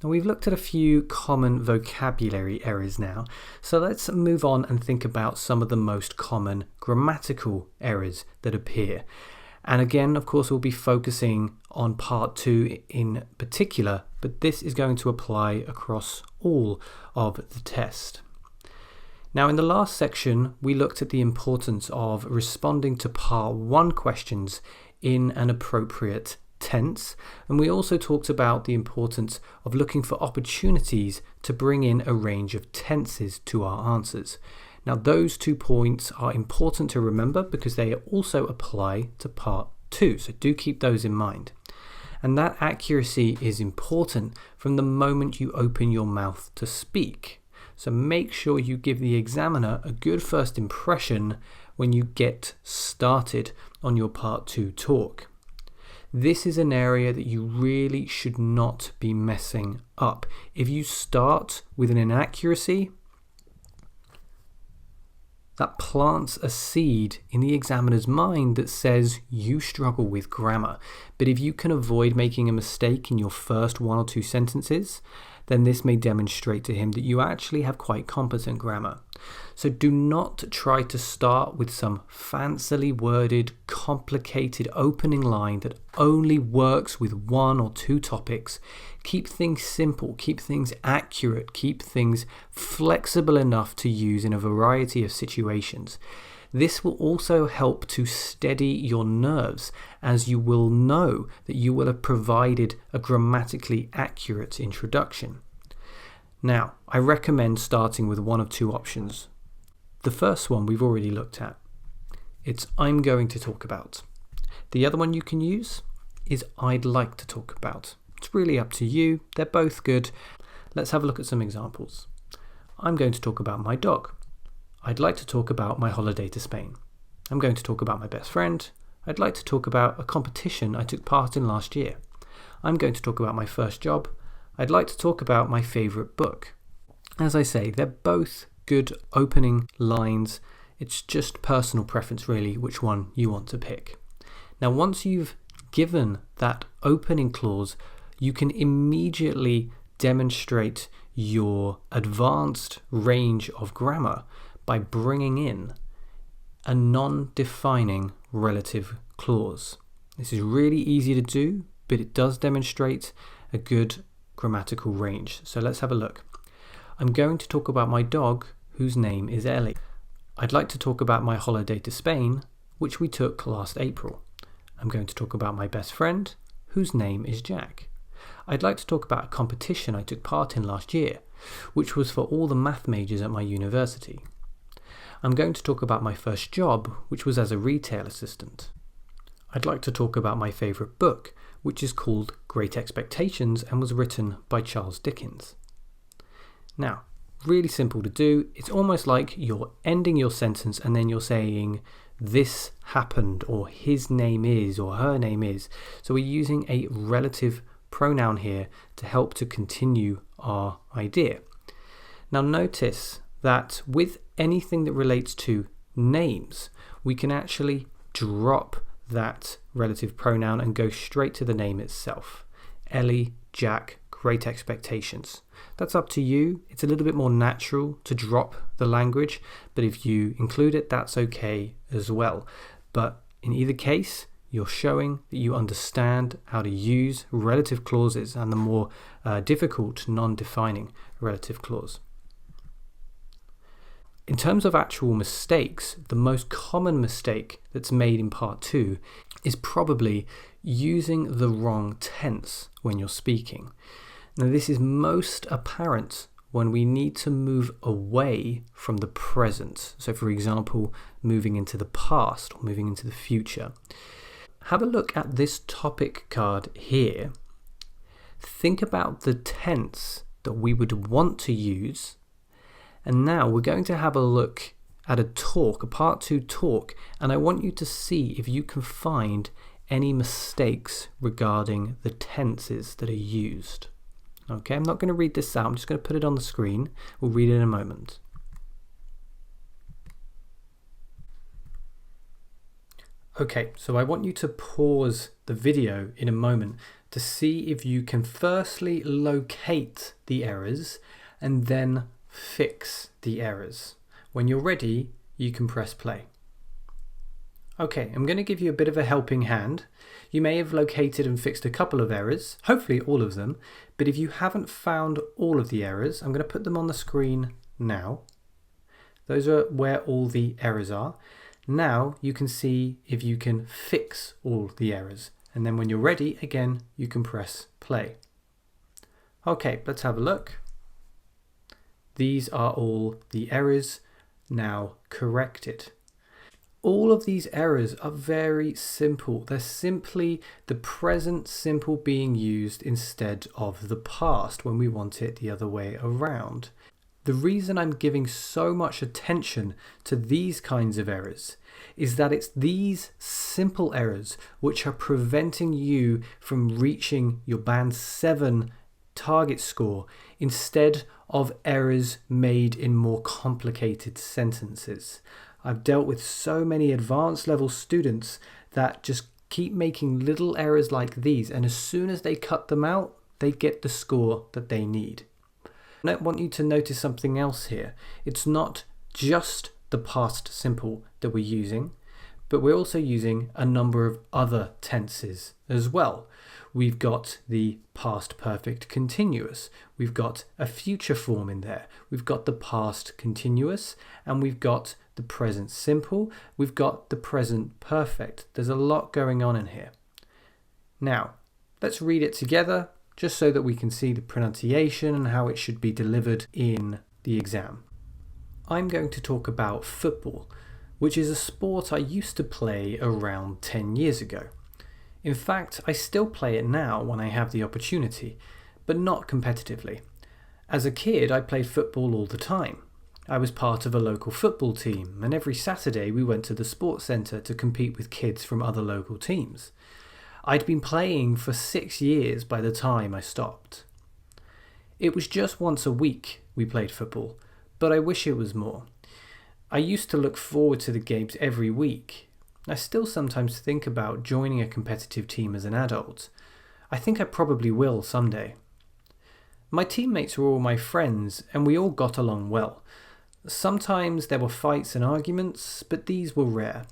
Now we've looked at a few common vocabulary errors now, so let's move on and think about some of the most common grammatical errors that appear. And again, of course, we'll be focusing on part 2 in particular, but this is going to apply across all of the test. Now, in the last section, we looked at the importance of responding to part 1 questions in an appropriate tense, and we also talked about the importance of looking for opportunities to bring in a range of tenses to our answers. Now, those 2 points are important to remember because they also apply to part 2, so do keep those in mind. And that accuracy is important from the moment you open your mouth to speak. So make sure you give the examiner a good first impression when you get started on your part 2 talk. This is an area that you really should not be messing up. If you start with an inaccuracy, that plants a seed in the examiner's mind that says you struggle with grammar. But if you can avoid making a mistake in your first 1 or 2 sentences, then this may demonstrate to him that you actually have quite competent grammar. So do not try to start with some fancily worded, complicated opening line that only works with 1 or 2 topics. Keep things simple, keep things accurate, keep things flexible enough to use in a variety of situations. This will also help to steady your nerves, as you will know that you will have provided a grammatically accurate introduction. Now, I recommend starting with 1 of 2 options. The first one we've already looked at. It's I'm going to talk about. The other one you can use is I'd like to talk about. It's really up to you. They're both good. Let's have a look at some examples. I'm going to talk about my dog. I'd like to talk about my holiday to Spain. I'm going to talk about my best friend. I'd like to talk about a competition I took part in last year. I'm going to talk about my first job. I'd like to talk about my favourite book. As I say, they're both good opening lines. It's just personal preference really which one you want to pick. Now once you've given that opening clause, you can immediately demonstrate your advanced range of grammar by bringing in a non-defining relative clause. This is really easy to do, but it does demonstrate a good grammatical range. So let's have a look. I'm going to talk about my dog, whose name is Ellie. I'd like to talk about my holiday to Spain, which we took last April. I'm going to talk about my best friend, whose name is Jack. I'd like to talk about a competition I took part in last year, which was for all the math majors at my university. I'm going to talk about my first job, which was as a retail assistant. I'd like to talk about my favourite book, which is called Great Expectations and was written by Charles Dickens. Now, really simple to do. It's almost like you're ending your sentence and then you're saying this happened or his name is or her name is. So we're using a relative pronoun here to help to continue our idea. Now notice that with anything that relates to names, we can actually drop that relative pronoun and go straight to the name itself. Ellie, Jack, Great Expectations. That's up to you. It's a little bit more natural to drop the language, but if you include it, that's okay as well. But in either case, you're showing that you understand how to use relative clauses and the more difficult non-defining relative clause. In terms of actual mistakes, the most common mistake that's made in part 2 is probably using the wrong tense when you're speaking. Now this is most apparent when we need to move away from the present. So for example, moving into the past or moving into the future. Have a look at this topic card here. Think about the tense that we would want to use. And now we're going to have a look at a talk, a part 2 talk, and I want you to see if you can find any mistakes regarding the tenses that are used. Okay, I'm not going to read this out, I'm just going to put it on the screen. We'll read it in a moment. Okay, so I want you to pause the video in a moment to see if you can firstly locate the errors and then fix the errors. When you're ready, you can press play. Okay, I'm going to give you a bit of a helping hand. You may have located and fixed a couple of errors, hopefully all of them, but if you haven't found all of the errors, I'm going to put them on the screen now. Those are where all the errors are. Now you can see if you can fix all the errors. And then when you're ready, again, you can press play. Okay, let's have a look. These are all the errors now corrected. All of these errors are very simple. They're simply the present simple being used instead of the past when we want it the other way around. The reason I'm giving so much attention to these kinds of errors is that it's these simple errors which are preventing you from reaching your Band 7 target score instead of errors made in more complicated sentences. I've dealt with so many advanced level students that just keep making little errors like these, and as soon as they cut them out, they get the score that they need. I want you to notice something else here. It's not just the past simple that we're using, but we're also using a number of other tenses as well. We've got the past perfect continuous, we've got a future form in there, we've got the past continuous, and we've got the present simple, we've got the present perfect. There's a lot going on in here. Now, let's read it together just so that we can see the pronunciation and how it should be delivered in the exam. I'm going to talk about football, which is a sport I used to play around 10 years ago. In fact, I still play it now when I have the opportunity, but not competitively. As a kid, I played football all the time. I was part of a local football team, and every Saturday we went to the sports centre to compete with kids from other local teams. I'd been playing for 6 years by the time I stopped. It was just once a week we played football, but I wish it was more. I used to look forward to the games every week. I still sometimes think about joining a competitive team as an adult. I think I probably will someday. My teammates were all my friends, and we all got along well. Sometimes there were fights and arguments, but these were rare.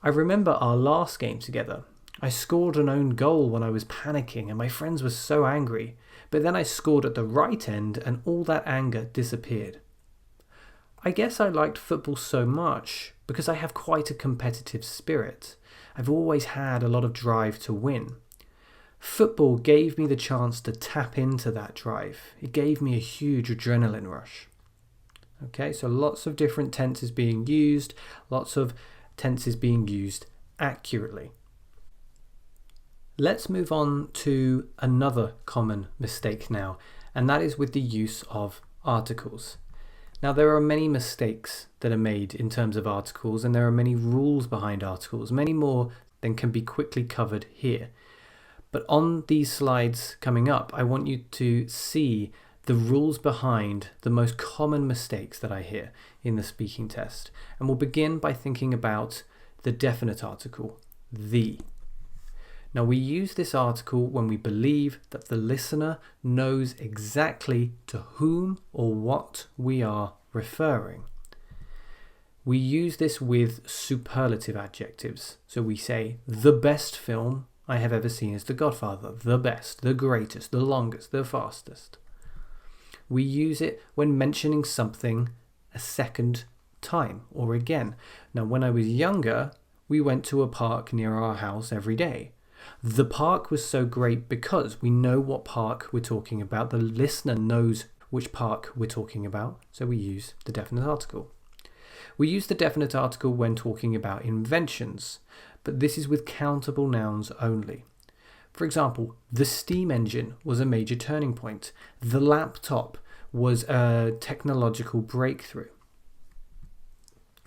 I remember our last game together. I scored an own goal when I was panicking and my friends were so angry, but then I scored at the right end and all that anger disappeared. I guess I liked football so much because I have quite a competitive spirit. I've always had a lot of drive to win. Football gave me the chance to tap into that drive. It gave me a huge adrenaline rush. Okay, so lots of different tenses being used, lots of tenses being used accurately. Let's move on to another common mistake now, and that is with the use of articles. Now, there are many mistakes that are made in terms of articles, and there are many rules behind articles, many more than can be quickly covered here. But on these slides coming up, I want you to see the rules behind the most common mistakes that I hear in the speaking test. And we'll begin by thinking about the definite article, the. Now, we use this article when we believe that the listener knows exactly to whom or what we are referring. We use this with superlative adjectives. So we say, the best film I have ever seen is The Godfather. The best, the greatest, the longest, the fastest. We use it when mentioning something a second time or again. Now, when I was younger, we went to a park near our house every day. The park was so great because we know what park we're talking about. The listener knows which park we're talking about, so we use the definite article. We use the definite article when talking about inventions, but this is with countable nouns only. For example, the steam engine was a major turning point. The laptop was a technological breakthrough.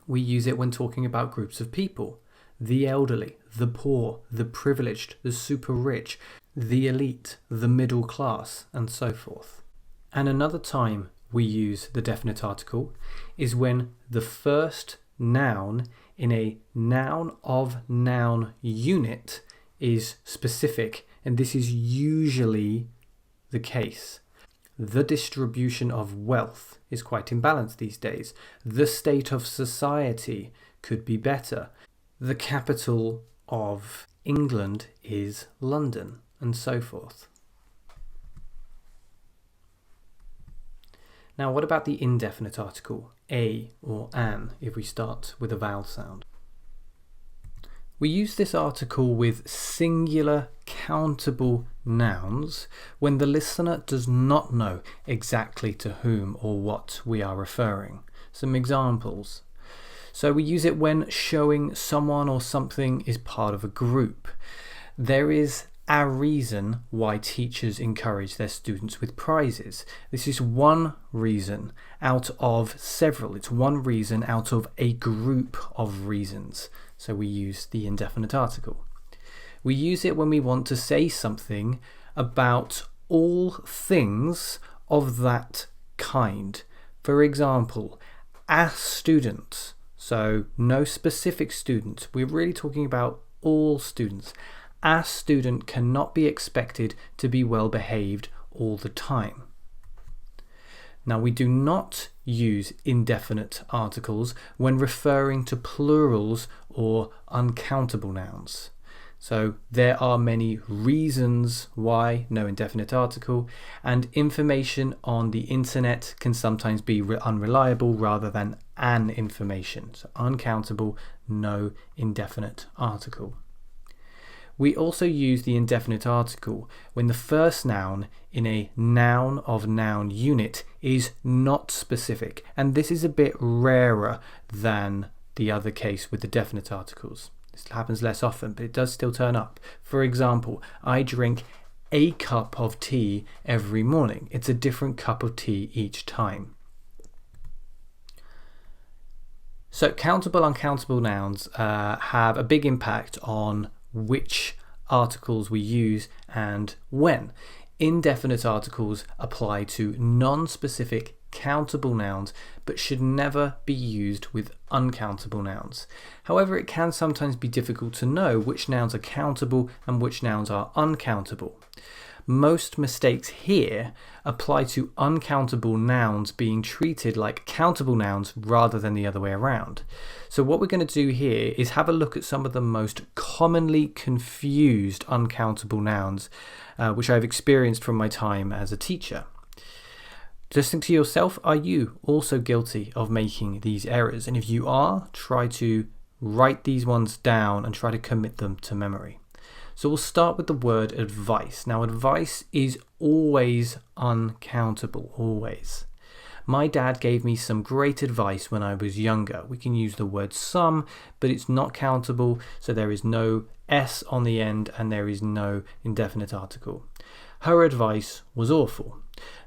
We use it when talking about groups of people. The elderly, the poor, the privileged, the super rich, the elite, the middle class, and so forth. And another time we use the definite article is when the first noun in a noun of noun unit is specific and this is usually the case. The distribution of wealth is quite imbalanced these days. The state of society could be better. The capital of England is London, and so forth. Now, what about the indefinite article, a or an, if we start with a vowel sound? We use this article with singular countable nouns when the listener does not know exactly to whom or what we are referring. Some examples. So we use it when showing someone or something is part of a group. There is a reason why teachers encourage their students with prizes. This is one reason out of several. It's one reason out of a group of reasons. So we use the indefinite article. We use it when we want to say something about all things of that kind. For example, a student. So no specific student. We're really talking about all students. A student cannot be expected to be well behaved all the time. Now, we do not use indefinite articles when referring to plurals or uncountable nouns. So there are many reasons why no indefinite article, and information on the internet can sometimes be unreliable rather than an information. So uncountable, no indefinite article. We also use the indefinite article when the first noun in a noun of noun unit is not specific, and this is a bit rarer than the other case with the definite articles. This happens less often, but it does still turn up. For example, I drink a cup of tea every morning. It's a different cup of tea each time. So countable, uncountable nouns have a big impact on which articles we use and when. Indefinite articles apply to non-specific countable nouns but should never be used with uncountable nouns. However, it can sometimes be difficult to know which nouns are countable and which nouns are uncountable. Most mistakes here apply to uncountable nouns being treated like countable nouns rather than the other way around. So what we're going to do here is have a look at some of the most commonly confused uncountable nouns, which I've experienced from my time as a teacher. Just think to yourself, are you also guilty of making these errors? And if you are, try to write these ones down and try to commit them to memory. So we'll start with the word advice. Now, advice is always uncountable, always. My dad gave me some great advice when I was younger. We can use the word some, but it's not countable, so there is no S on the end and there is no indefinite article. Her advice was awful.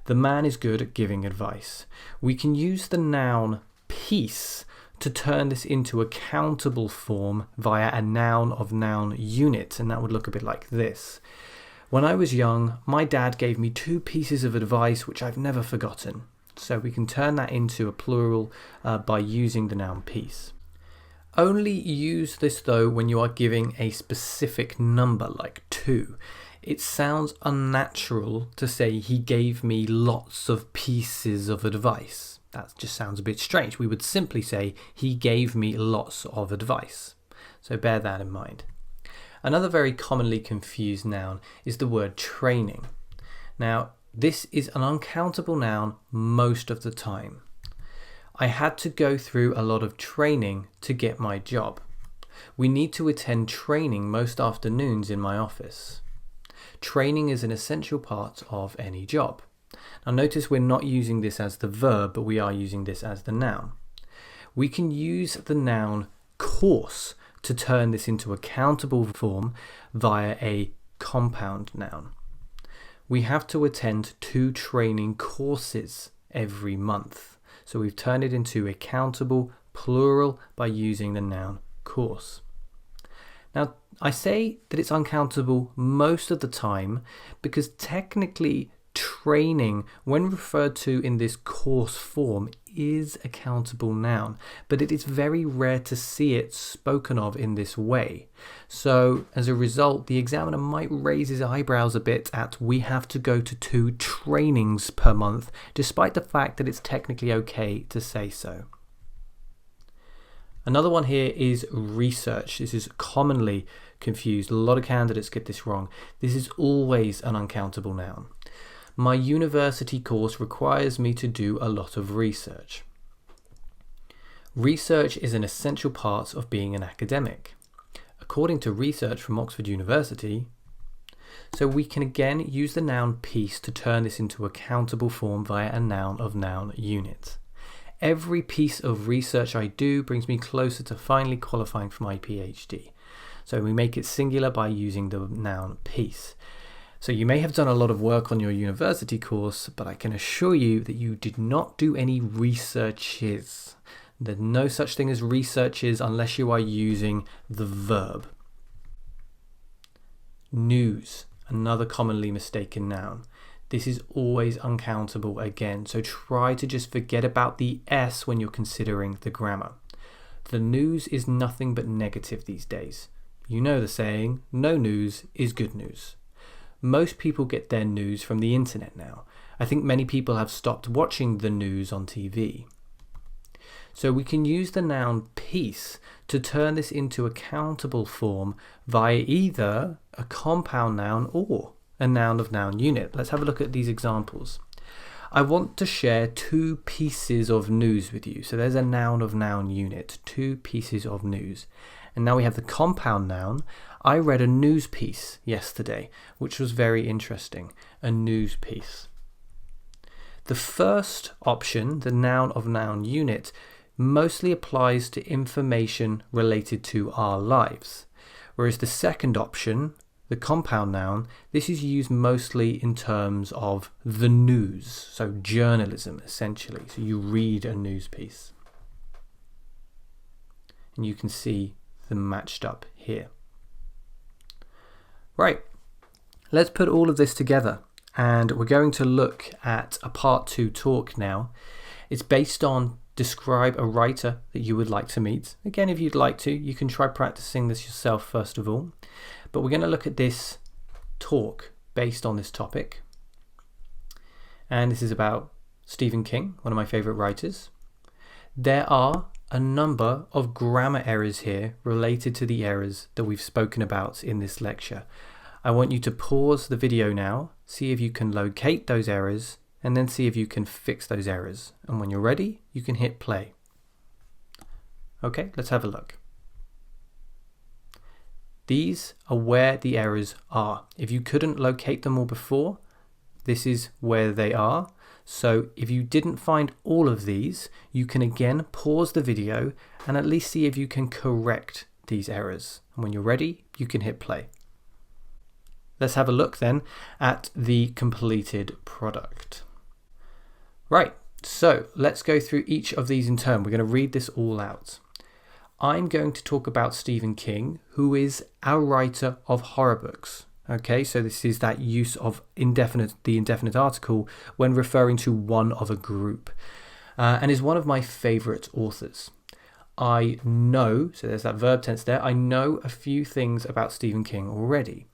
The man is good at giving advice. We can use the noun peace to turn this into a countable form via a noun of noun unit, and that would look a bit like this. When I was young, my dad gave me 2 pieces of advice which I've never forgotten. So we can turn that into a plural by using the noun peace. Only use this though when you are giving a specific number like 2. It sounds unnatural to say he gave me lots of pieces of advice. That just sounds a bit strange. We would simply say he gave me lots of advice. So bear that in mind. Another very commonly confused noun is the word training. Now, this is an uncountable noun most of the time. I had to go through a lot of training to get my job. We need to attend training most afternoons in my office. Training is an essential part of any job. Now notice we're not using this as the verb, but we are using this as the noun. We can use the noun course to turn this into a countable form via a compound noun. We have to attend 2 training courses every month. So we've turned it into a countable plural by using the noun course. Now, I say that it's uncountable most of the time because technically Training, when referred to in this course form, is a countable noun, but it is very rare to see it spoken of in this way. So as a result, the examiner might raise his eyebrows a bit at "we have to go to 2 trainings per month," despite the fact that it's technically okay to say so. Another one here is research. This is commonly confused. A lot of candidates get this wrong. This is always an uncountable noun. My university course requires me to do a lot of research. Research is an essential part of being an academic, according to research from Oxford University. So we can again use the noun piece to turn this into a countable form via a noun of noun unit. Every piece of research I do brings me closer to finally qualifying for my PhD. So we make it singular by using the noun piece. So you may have done a lot of work on your university course, but I can assure you that you did not do any researches. There's no such thing as researches unless you are using the verb. News, another commonly mistaken noun. This is always uncountable again, so try to just forget about the S when you're considering the grammar. The news is nothing but negative these days. You know the saying, no news is good news. Most people get their news from the internet now. I think many people have stopped watching the news on TV. So we can use the noun piece to turn this into a countable form via either a compound noun or a noun of noun unit. Let's have a look at these examples. I want to share 2 pieces of news with you. So there's a noun of noun unit, 2 pieces of news. And now we have the compound noun. I read a news piece yesterday, which was very interesting. A news piece. The first option, the noun of noun unit, mostly applies to information related to our lives. Whereas the second option, the compound noun, this is used mostly in terms of the news, so journalism essentially. So you read a news piece. And you can see them matched up here. Right, let's put all of this together and we're going to look at a part 2 talk now. It's based on describe a writer that you would like to meet. Again, if you'd like to, you can try practicing this yourself first of all. But we're going to look at this talk based on this topic. And this is about Stephen King, one of my favorite writers. There are a number of grammar errors here related to the errors that we've spoken about in this lecture. I want you to pause the video now, see if you can locate those errors, and then see if you can fix those errors. And when you're ready, you can hit play. Okay, let's have a look. These are where the errors are. If you couldn't locate them all before, this is where they are. So if you didn't find all of these, you can again pause the video and at least see if you can correct these errors. And when you're ready, you can hit play. Let's have a look then at the completed product. Right, so let's go through each of these in turn. We're going to read this all out. I'm going to talk about Stephen King, who is a writer of horror books. Okay, so this is that use of the indefinite article when referring to one of a group, and is one of my favorite authors. I know, so there's that verb tense there, I know a few things about Stephen King already.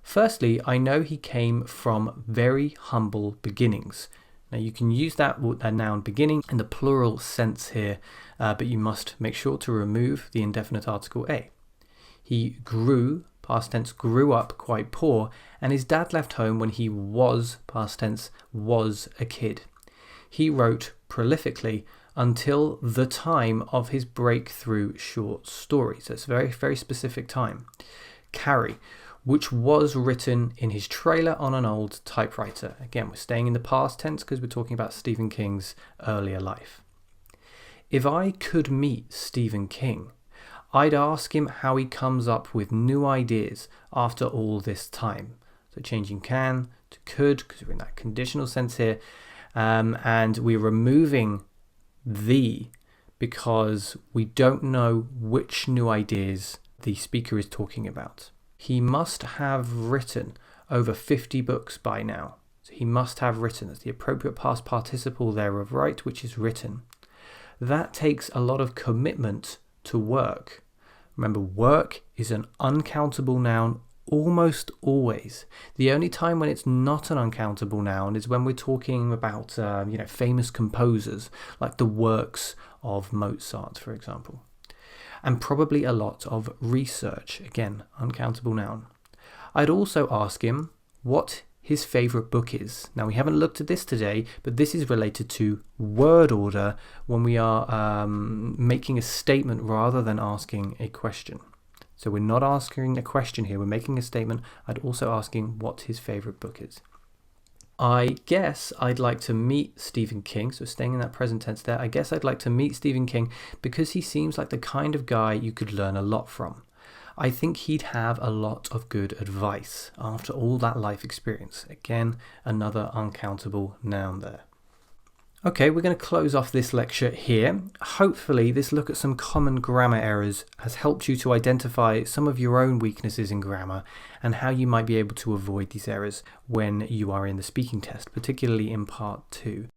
Firstly, I know he came from very humble beginnings. Now you can use that noun beginning in the plural sense here, but you must make sure to remove the indefinite article a. He grew, past tense, grew up quite poor, and his dad left home when he was, past tense, was a kid. He wrote prolifically until the time of his breakthrough short story. So it's a very, very specific time. Carrie, which was written in his trailer on an old typewriter. Again, we're staying in the past tense because we're talking about Stephen King's earlier life. If I could meet Stephen King, I'd ask him how he comes up with new ideas after all this time. So changing can to could, because we're in that conditional sense here. And we're removing the because we don't know which new ideas the speaker is talking about. He must have written over 50 books by now. So he must have written. That's the appropriate past participle there of write, which is written. That takes a lot of commitment to work. Remember, work is an uncountable noun almost always. The only time when it's not an uncountable noun is when we're talking about famous composers, like the works of Mozart, for example. And probably a lot of research, again, uncountable noun. I'd also ask him what his favourite book is. Now, we haven't looked at this today, but this is related to word order when we are making a statement rather than asking a question. So we're not asking a question here, we're making a statement. I'd also ask him what his favourite book is. I guess I'd like to meet Stephen King, so staying in that present tense there, I guess I'd like to meet Stephen King because he seems like the kind of guy you could learn a lot from. I think he'd have a lot of good advice after all that life experience. Again, another uncountable noun there. Okay, we're going to close off this lecture here. Hopefully this look at some common grammar errors has helped you to identify some of your own weaknesses in grammar and how you might be able to avoid these errors when you are in the speaking test, particularly in part 2.